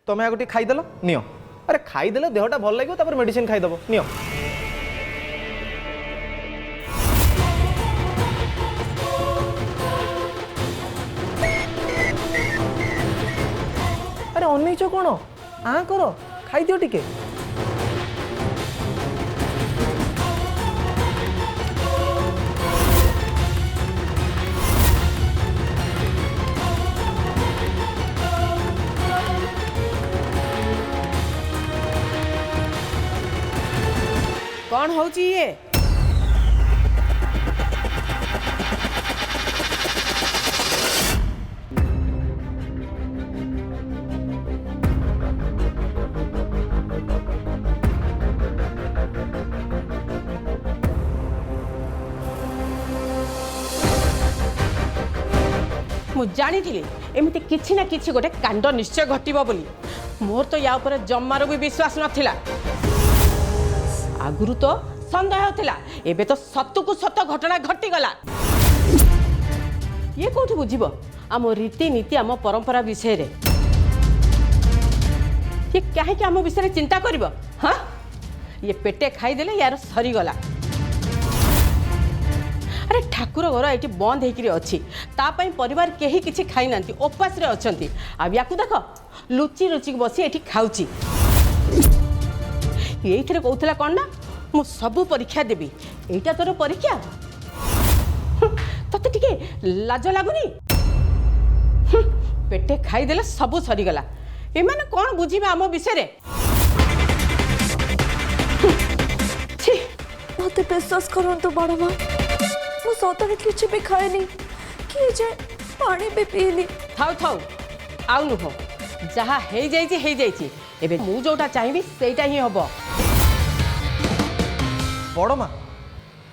तुम्हें आगे खाईदेल नियो अरे खाईदेले देहटा भल लगे तापर मेडिसिन खाईदेव नियो अरे अनईच कौन आ कर खाईदियो टिके कौन होची ये मु जानी एमती किछि ना किछि गोटे कांड निश्चय घटिबो बोली मोर तो या ऊपर जम्मार भी विश्वास नथिला आगुरु तो संदेह थिला एबे तो सत्तु को सत्य घटना घटी गला ये कोठी बुझिबो आम रीति नीति आम परंपरा विषय रे ये काहे कि आम विषय चिंता करिबो हां ये पेटे खाई देले यार सरी गला अरे ठाकुर घर ये बंद होकर अच्छी तापाई परिवार केही किछि खाई नांती उपास रे अछंती आ याकू देख लुचि रुचि बसी एठी खाउची ये कहूला कौन ना मु सबू परीक्षा देवी एटा तोर परीक्षा तते टिके लाज लागुनी पेटे खाईदेले सबू सरीगला एमाने कौन बुझीबे आम विषय मत विश्वास करंतु बड़ मां मु सतरे किछि भी खाएनी कि जे पानी भी पीनी थाउ थाउ आउ नुह जहा हे जाइछि एबे मु जोटा चाहिबी सेटा ही हबो बड़ माँ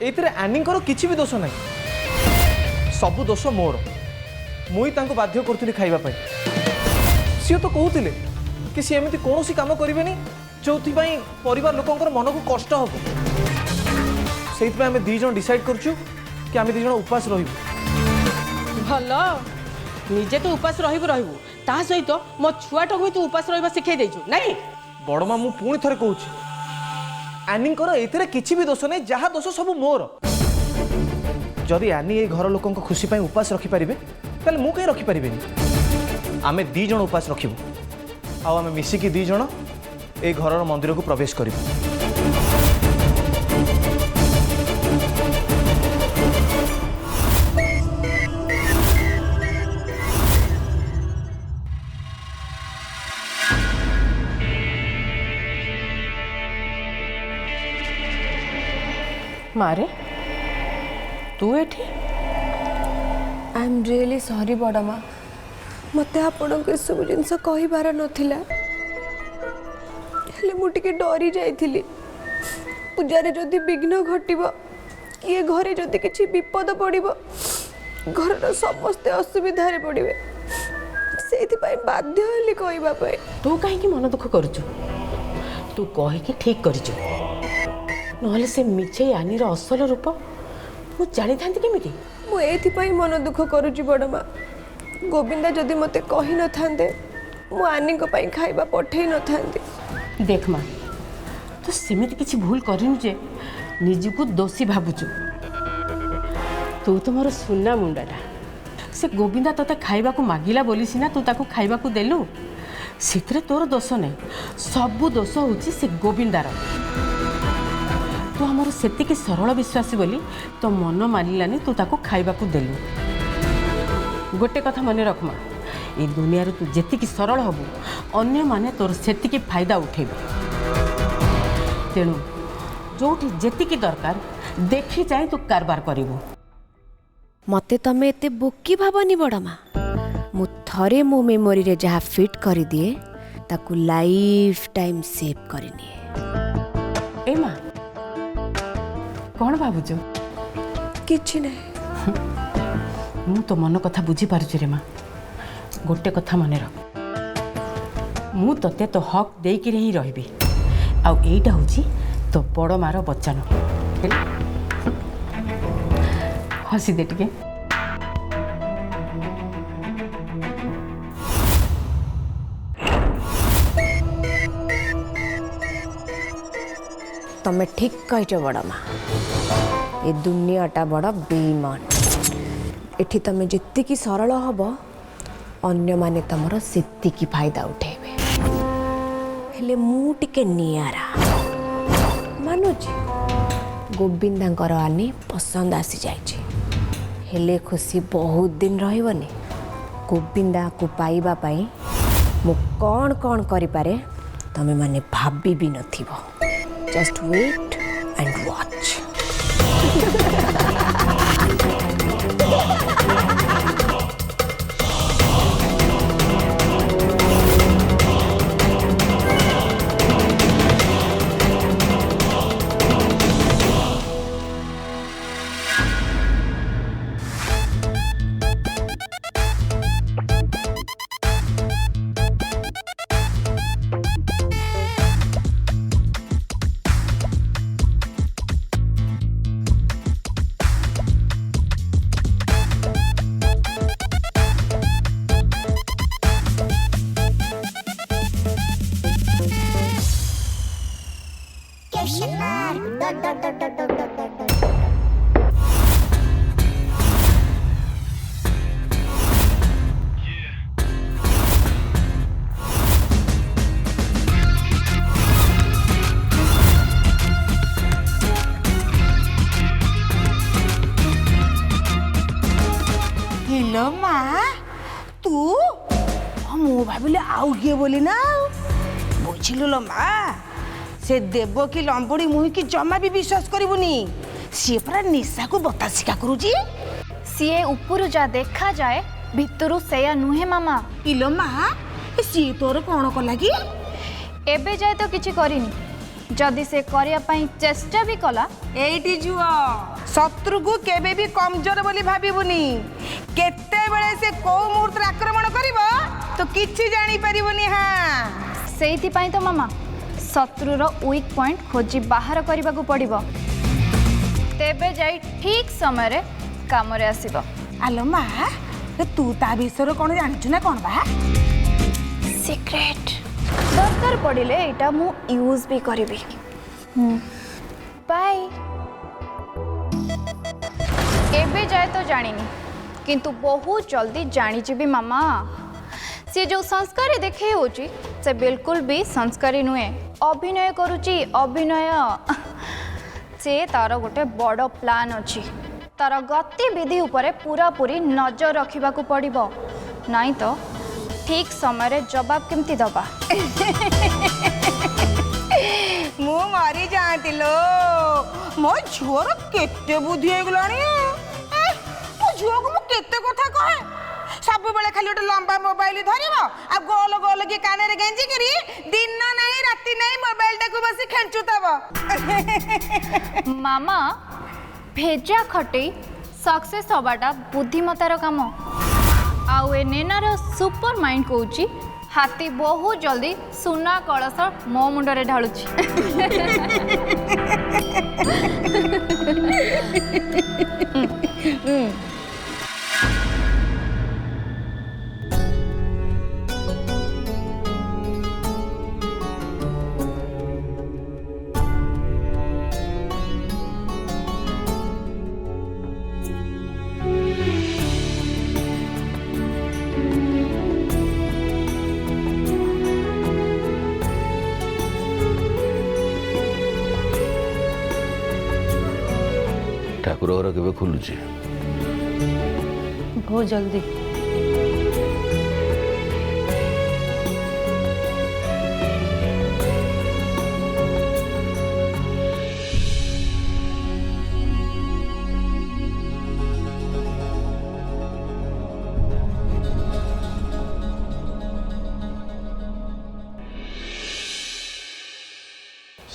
ये आनीकर किसी भी दोष नहीं सबू दोष मोर मुई तांको बाध्य करुली खाइबा सी तो कहते कि सी एमती कौन सी काम करेनि जो परिवार लोकंर मन को कष्ट हम से आम दीज डिसाइड करूँ कि आम दीज उपास रही भल निजे तो उपास रही ता सहित मो छुआटा को तू उपास रहा शिखाई देचु नहीं बड़ माँ मुझे पुणी थे कहूँ आनीकर एथिरे किछि भी दोष नहीं जहाँ दोष सब मोर जदि आनी ये घर लोक खुशी पाई उपास रखिपारे ताले मु कहीं रखिपारे आमे दी जण उपास रखिबु आ आमे मिसिकी दी जण ए घर मंदिर को प्रवेश करिबु मारे तू एठी आई एम रियली सॉरी बड़ मां मते आपण को सब जिनस कहि बार नथिला हेले मु टिके डरी जाइथिली पूजारे जदि विघ्न घटिबो ये घरे जदि किछि विपद पड़िबो घर समस्त असुविधा रे पड़िबे सेति पई बाध्य हेली कहिबा पई तू काहे कि मन दुख करछु तू कहि कि ठीक करछु नहले से मिछे आनीर असल रूप मु जानी थांती केमिति मु एथि पई मन दुख करूची बड़ मां गोविंदा जदि मते कहि न थांदे मु आनी को पई खाइबा पठेई न थांती देख मां तो सेमिति किछि भूल करिनु जे निजको दोषी भाबुछु तू तो मोर सुना मुंडाटा से गोविंदा तते खाइबा को मागिला बोली सिना तू ताको खाइबा को देलु सितरे तोर दोष नै सब दोष होची से गोविंदार तू आमर सेतिकी सरल विश्वासी बोली तो मन मानिलानी तू ताको खाइबा को देलु गोटे कथा मन रख मां ए दुनिया तू जेतिकी सरल हबु अन्य माने तोर सेतिकी फायदा उठेबे तेणु जोठी जेतिकी दरकार देखी जाए तू कारबार करिवु मते तमे एते बोकी भाबनी बड़ मां मु थरे मो मेमोरी रे जहा फिट करी दिए ताकू लाइफ टाइम सेव करनी ए मां कौन भावुଛୁ किछि नहीं मु तो मन कथा बुझी पारुछु रे मां गोटे कथा मन रख मु तते तो हक देकी ही रहबी आ एटा होची तो बड़ मार बच्चन हसी दे टिके तमें ठीक कहीच बड़ माँ ये दुनियाटा बड़ बेईमान एठी तमें जितकी सरल हब अन्य माने तमर सेतिकी फायदा उठेबे हेले मु टिके नियारा मानुची गोविंदांकर आनी पसंद आसी जाइए हेले खुशी बहुत दिन रहिबनी गोविंदा को पाइबा पाई मु कौन कौन करि पारे तमे माने भाबी भी नथिबो just wait and watch hello माँ तू मु भाविले आउ किए बोली ना बुझिलु लो माँ से देव की लंबड़ी मुही की जमा भी विश्वास करिबुनी सी परा निशा को बतासिका करूची सीए उपरु जा देखा जाए भितरु सेया नुहे मामा इलो माँ सी तोर कौन कला कि एबे जाए तो किछि करिनी जदि से करिया पई चेष्टा भी कला एटी जुओ शत्रु को केबे भी कमजोर बोली भाबिबुनी केते बेले से को मुहूर्त आक्रमण करिवो तो किछि जानी परिबुनी हां सेइथि पई तो मामा शत्रुर वीक पॉइंट खोजी बाहर करने को पड़िबो तेबे जाई ठीक समय रे काम रे आसीबो आलो माँ तू ता विषय कौन जानछु ना कौन बा सीक्रेट दरकार पड़िले एटा मु यूज भी करिबी बाय एबे जाए तो जानिनी किंतु बहुत जल्दी जानी जीबी मामा सी जो संस्कारी देखे होची से बिल्कुल भी संस्कारी नुहे अभिनय करुची अभिनय से तार गोटे बड़ प्लान अच्छी तार गतिविधि उपरे पूरा पूरी नजर रखा पड़िबो नहीं तो ठीक समय रे जवाब केमती दबा मु मरी जाती लो मो झुओर केते बुद्धि हो गलानी मो झुओ को मु केते कथा कहे सब बेले खाली गोटे लंबा मोबाइल धरिबो आ गोल गोल के काने रे गेंजी करी दिन नहीं राति नहीं मोबाइल टाको बसी खेंचुतबो मामा भेजा खटे सक्सेस हवाटा बुद्धिमतार काम आउ ए नेनार सुपर माइंड कहूची हाथी बहुत जल्दी सुना कलश मो मुंडरे ढालुची ठाकुर घर केवे खुलुची बहुत जल्दी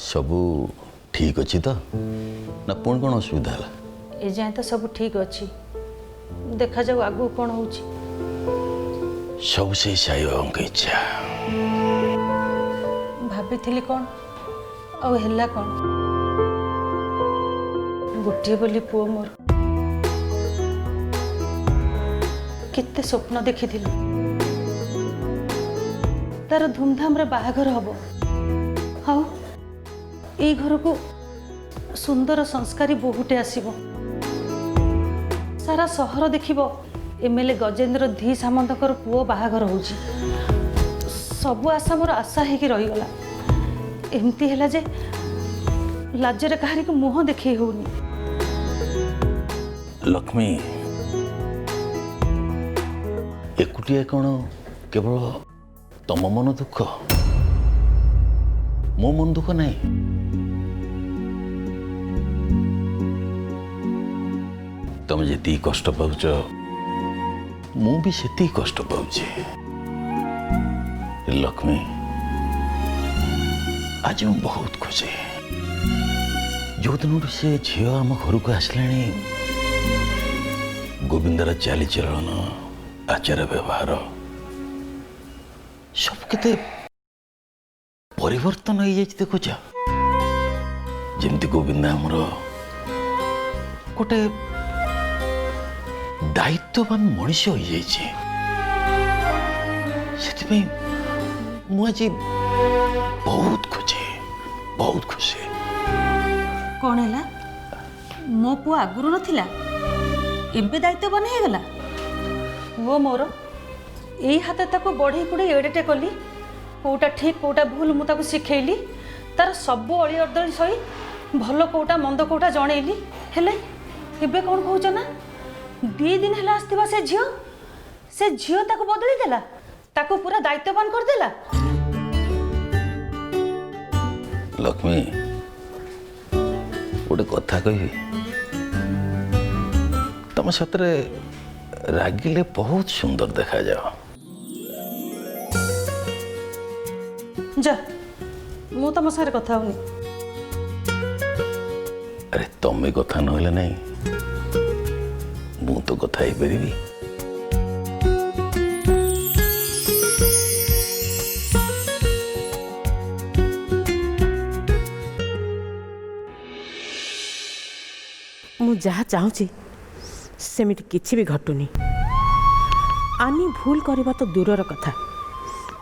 सबू ठीक अच्छी तो ना पुणी कौन असुविधा है ए जाए तो सब ठीक अच्छी देखा जाऊ आगू कौन हो सब से साई बाबा की इच्छा भाभी कौन आला कौन गोटे बोली पुओ मोर केते स्वप्न देखी तार धूमधाम रे बाहाघर हम हाँ ये घर को सुंदर संस्कारी बहुटे आसीबो सारा सहर देखिबो एमएलए गजेंद्र धी सामंतकर पुओ बाहाघर होउची सब आशा मोर आशा हेकि रहीगला एमती हैला जे लाजरे कहारी को मुह देखै होउनी लक्ष्मी एकुटिया कौन केवल तम मन दुख मो मन दुख नहीं तुम जी कष्ट पाउच मु भी से कष्ट पाउची लक्ष्मी आज मैं बहुत खुशी जो दिन से झी आम घर को आसला गोविंदर चाली चलन आचार व्यवहार सब केते परिवर्तन हो जाए देखुच जमती गोविंद आमर गोटे दायित्ववान मनुष्य हो जाए आज बहुत खुशी कौन है मो पु आगुरु नथिला एबे दायित्व बन हे गला वो मोर एई हाथ ताको बढ़ई कुड़े एडेटे कली कोटा ठीक कोटा भूल मु ताको सिखेली तार सब अड़ी अर्दली सही भल कोटा मंद कोटा जणेली हेले एबे कौन कहउछ ना 2 दिन हला आस्तिबा से झियो ताको बदली देला ताको पूरा दायित्ववान कर देला लक्ष्मी गोटे कथा कही तुम सतरे रागिले बहुत सुंदर देखा जाओ जा मु तम सारे कथा होनी अरे तुम्हें कथा नहले नहीं मु तो कथा ही परिबी मु जहाँ चाहूँगी सेमिति किछि भी घटुनी आनी भूल करबा तो दूरर कथा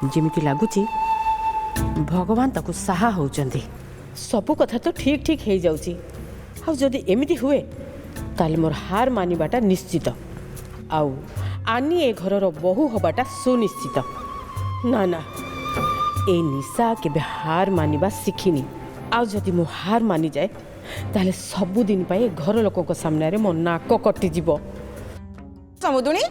जेमिति लागुची भगवान ताकू साहा होउचंदी सबु कथा तो ठीक ठीक हे जाउची आ जदि एमिति हुए ताले मोर हार मानिबाटा निश्चित आउ आनी ए घरर बहु हबाटा सुनिश्चित ना ना ए निशा केबे हार मानिबा शिखिनी आ जदि मो हार मानि जाए ताले सबुदिन पाए घर लोक सामने रे मो नाक कटि जीव समुदुणी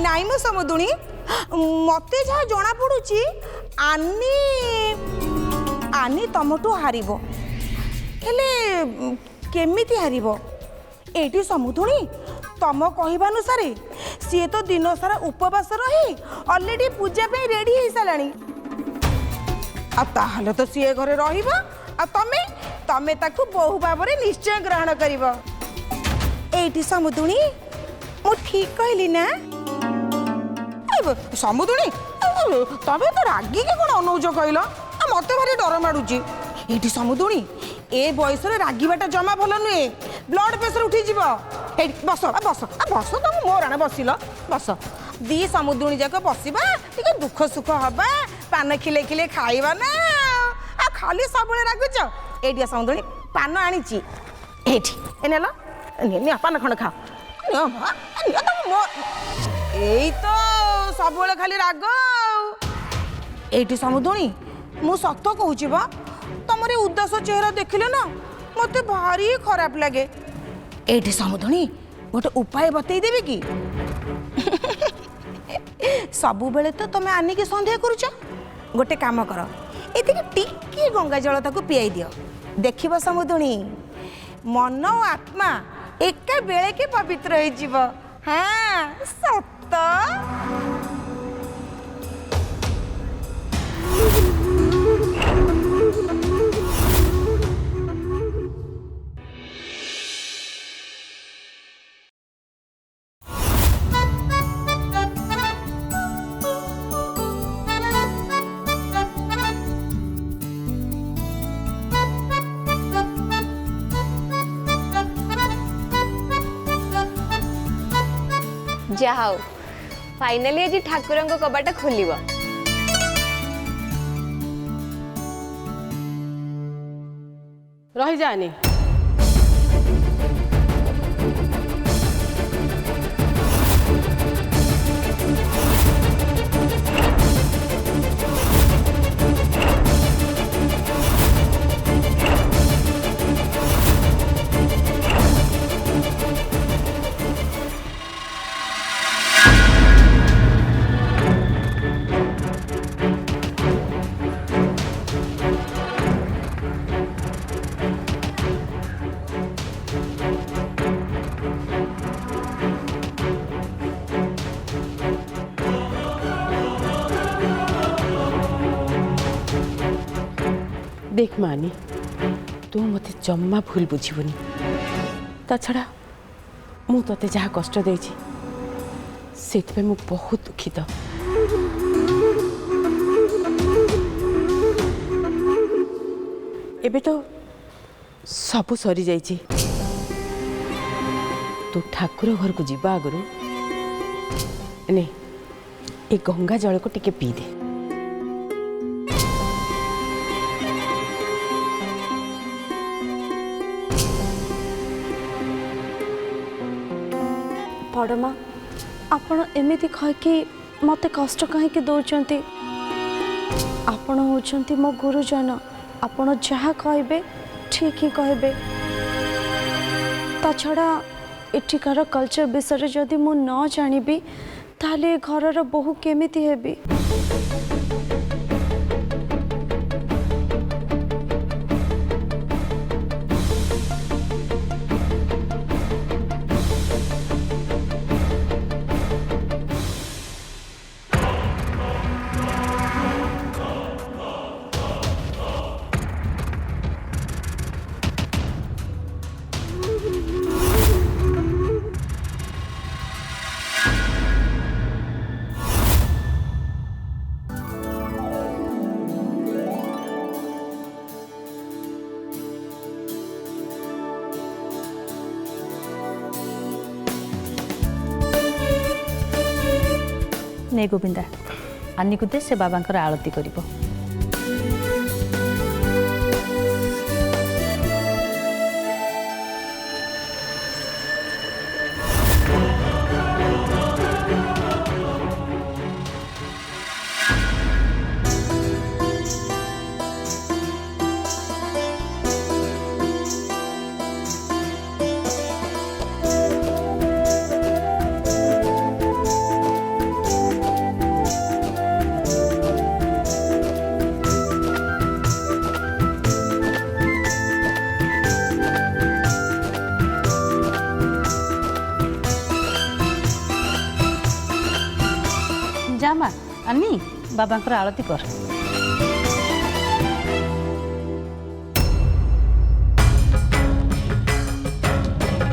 नाई मो समुदुणी मते जहाँ जना पड़ुची आनी तमठू हारिबो हेले केमिति हारिबो एठी समुदुणी तम कहवानुसारे सी तो दिन सारा उपवास रही ऑलरेडी पूजा पे रेडी हो साराणी ताहले तो सी घरे रहिबो आ तमे तमे ताकू बहु भाबरे निश्चय ग्रहण करिबो एठी समुदुणी मु ठीक कहली ना समुदुणी तमे तो रागी के कोन अनौज कहलो मते भारी डर माडुची एठी समुदुणी ए बयस रे रागीबाटा जमा भल नुहे ब्लड प्रेशर उठी जीव बस बस बस तुम मोर आने बसिल बस दी समुदुणी जाक बसवा टिके दुख सुख हवा पान खिले खिले खाइबा ना आ खाली सबले रागुच एटिया समुदुणी पान आनीची एठी एनेला निया पान खण खा एई तो सबले खाली राग एठी समुदुणी मु सत कहूची बा तमरे उदास चेहरा देखिले ना मते भारी खराब लगे एठी समुदुणी गोटे उपाय बतई देबे कि सबु बेले तो तमे आनी के संदेह करूछ गोटे काम कर एति टिके गंगा जल ताको पियाई दियो देखिबो समुदुणी मन और आत्मा एका बेले के पवित्र हो जीव हाँ सत ଯାହାଉ फाइनाली आज ठाकुर कबाट खोल रही जानी देख मानी तू मत जम्मा भूल बुझीबुनी ता छड़ा मु तते जहाँ कष्ट देछि सेतपे मु बहुत दुखित। एबे तो सब सरी जाइछि तू ठाकुर घर को जीवा आगु ने ए गंगा जल को टिके पी दे। बड़मा आपण एमिति कहीकि मते कष्ट कहीं दौरान आपण होचंती मो गुरुजन आपण जहाँ कहबे ठीक ही कहबे ता छड़ा एठिकार कल्चर विषय जदि मु न जानिबी ताले घरर बहु केमिति हेबी। ने गोविंदा आनी को दे से बाबांकर आरती करिबो। जामा अन्नी बाबांकर आरती कर।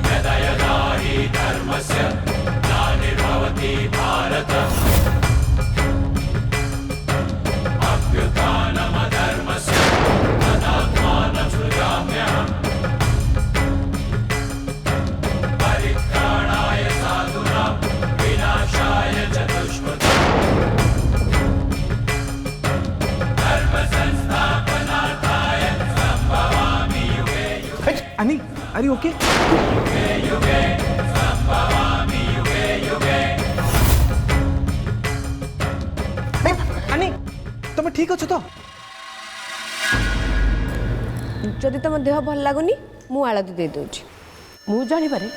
यदा यदा हि धर्मस्य ग्लानिर्भवति भारत अभ्युत्थानमधर्मस्य तदात्मानं सृजाम्यहम् परित्राणाय साधूनां विनाशाय च दुष्कृताम् Annie, are you okay? Annie, तुम ठीक अच्छो तो? जदि तुम देह भल लगुनि मु आलती दे दूची। मु जानी पारे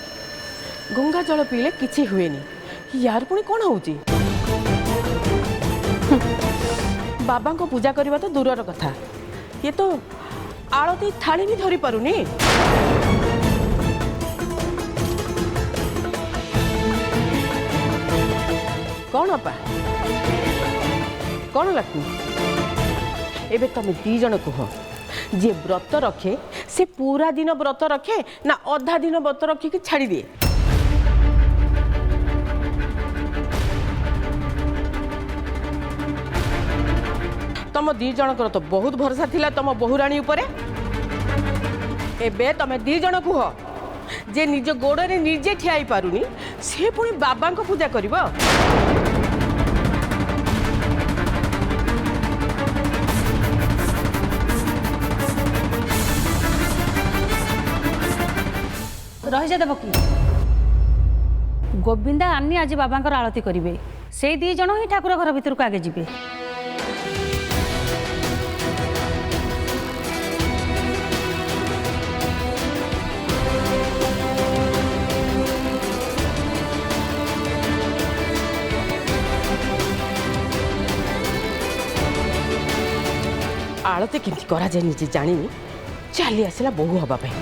गंगा जल पीले किछि हुएनी यार पुणी कौन होउची बाबा को पूजा करवा तो दूरर कथा ये तो आलती थाली भी धरी पारुनी। कौन अपा कौन लक्ष्मी एबे तमे दी जन कह जे व्रत रखे से पूरा दिन व्रत रखे ना अधा दिन व्रत रखी कि छाड़ी दिए। तम दी जनकर तो बहुत भरोसा थिला तम बहुराणी उपरे एबे तमे दी जन कह जे निज गोड़े निजे ठियाई पारुनी से पुणी बाबा को पूजा करिबो। ରହିଯା ଦେବକୀ। ଗୋବିନ୍ଦା ଆନି ଆଜି ବାବାଙ୍କର ଆଳତି କରିବେ। ସେଇ 2 ଜଣ ହିଁ ଠାକୁର ଘର ଭିତରକୁ ଆଗେ ଯିବେ। ଆଳତି କେମିତି କରାଯାଏ ନିଜେ ଜାଣିନି, ଚାଲି ଆସିଲା ବୋହୂ ହବା ପାଇଁ।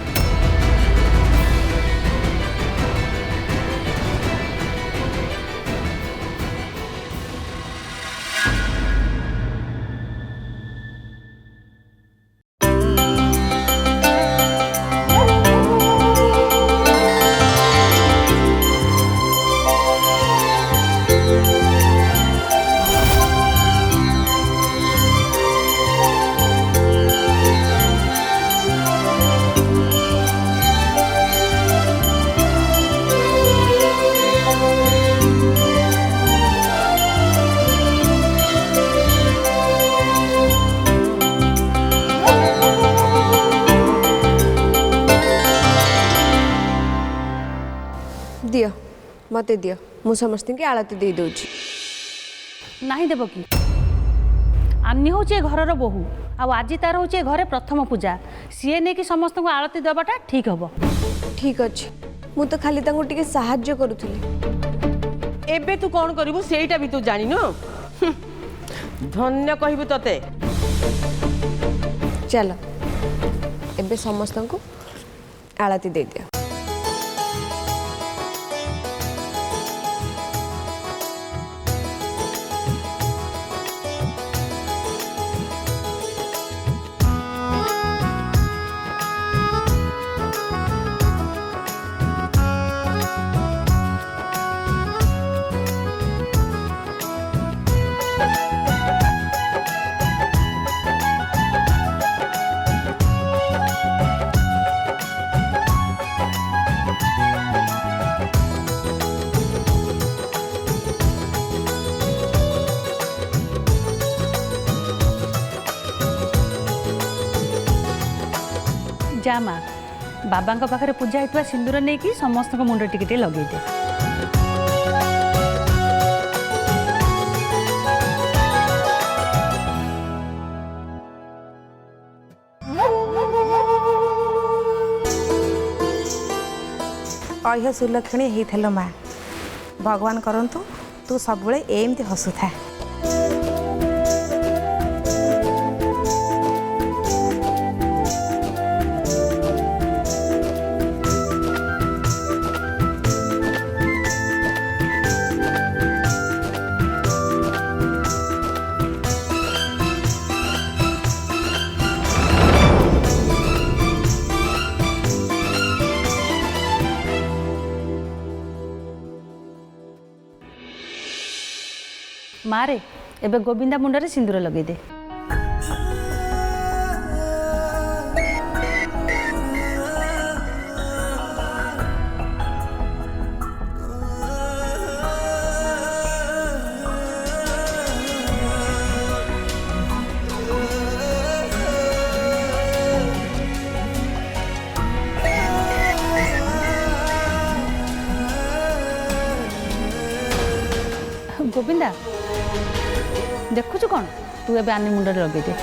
दियो मते दियो मु समस्त की आलती दे दउची। नहीं देवकी, आनी हूँ घरर बोहू आज तार हूँ घरे प्रथम पूजा। सीए नहीं कि समस्त को आलती देवाटा ठीक हम। ठीक अच्छे मु तो खाली तांको टिके साहाଯ୍य करूथली। एबे तू कौन करिबु सेईटा भी तू जानिन। धन्य कहबू तते। चलो एबे समस्त को आलती दे दियो। जा माँ बाबा पाखे पूजा होता सिंदूर नहीं कि समस्त मुंड टिके लगे दे। अह्य सुलक्षणी होइथलो माँ। भगवान करंतु तू सब एमती हसुथा। मारे एबे गोविंदा मुंडरे सिंदूर लगे दे। गोविंदा देखुचु कौन तू ए आनी मुंडे लगे दे।